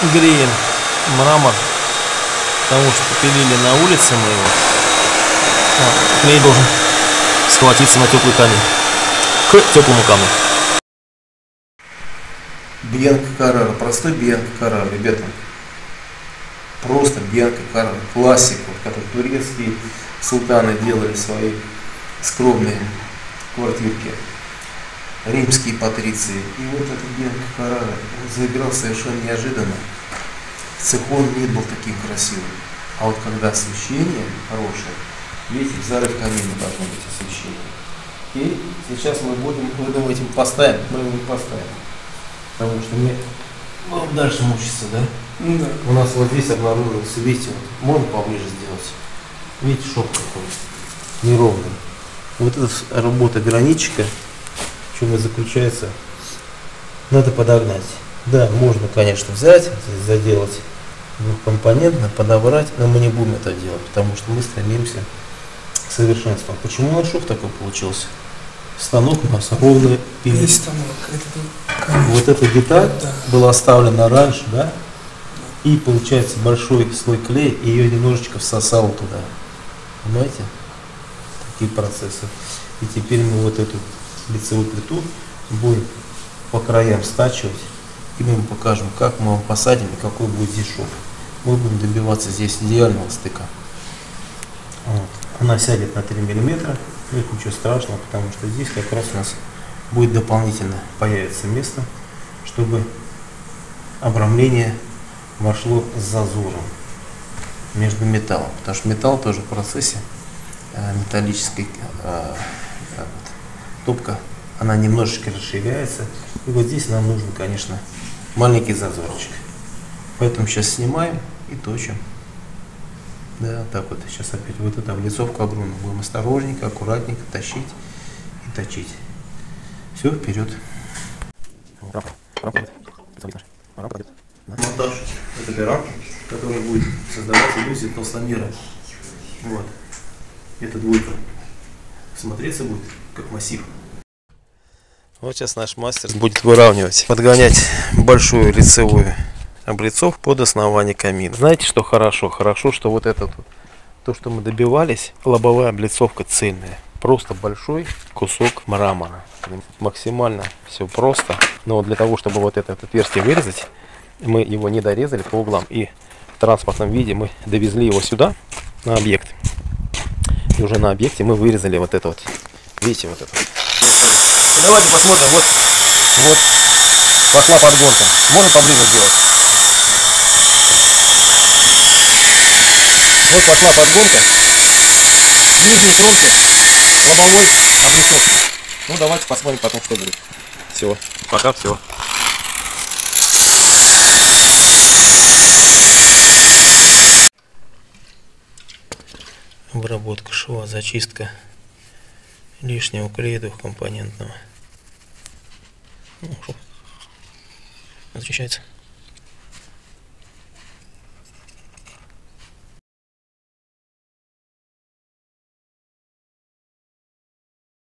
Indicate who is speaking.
Speaker 1: Греем мрамор, потому что пилили на улице мы его. Клей должен схватиться на теплый камень, к теплому камню.
Speaker 2: Бьянка Каррара, простой Бьянка Каррара, ребята. Просто Бьянка Каррара, классика, который турецкие султаны делали свои скромные квартирки, римские патриции. И вот этот Бьянка Каррара, он заиграл совершенно неожиданно. Цехон не был таким красивым. А вот когда освещение хорошее, видите, в зале в камине должно быть освещение. И сейчас мы будем, вы думаете, поставим? Мы его не поставим. Потому что мы будем дальше мучиться, да?
Speaker 3: Ну да.
Speaker 2: У нас вот здесь обнаружился, видите, вот, можно поближе сделать. Видите, шов какой неровный. Вот эта работа гранитчика, в чем и заключается, надо подогнать. Да, можно, конечно, взять, заделать двухкомпонентно, подобрать, но мы не будем это делать, потому что мы стремимся к совершенству. Почему наш шов такой получился? Станок у нас ровный.
Speaker 3: Есть станок.
Speaker 2: Вот эта деталь была оставлена раньше, да? И получается большой слой клея, и ее немножечко всосало туда. Понимаете? Такие процессы. И теперь мы вот эту лицевую плиту будем по краям стачивать. И мы вам покажем, как мы вам посадим и какой будет здесь шов. Мы будем добиваться здесь идеального стыка. Вот. Она сядет на 3 мм. Нет ничего страшного, потому что здесь как раз у нас будет дополнительно появится место, чтобы обрамление вошло с зазором между металлом. Потому что металл тоже в процессе металлической топка, она немножечко расширяется. И вот здесь нам нужен, конечно, маленький зазорчик. Поэтому сейчас снимаем и точим. Да, так вот. Сейчас опять вот эту облицовку огромную. Будем осторожненько, аккуратненько тащить и точить. Все, вперед. Монтаж этой рамки, которая будет создавать иллюзию толстомера. Вот. Эта двойка смотреться будет как массив.
Speaker 1: Вот сейчас наш мастер будет выравнивать, подгонять большую лицевую облицовку под основание камина. Знаете, что хорошо? Хорошо, что вот это то, что мы добивались, лобовая облицовка цельная. Просто большой кусок мрамора. Максимально все просто. Но для того, чтобы вот это отверстие вырезать, мы его не дорезали по углам. И в транспортном виде мы довезли его сюда, на объект. И уже на объекте мы вырезали вот это вот. Видите, вот это. Давайте посмотрим. Вот пошла подгонка. Можно поближе сделать? Вот пошла подгонка. Нижней кромки лобовой облицовки. Ну давайте посмотрим потом, что будет. Все, пока все. Обработка шва, зачистка лишнего клея двухкомпонентного. Ну, шов очищается.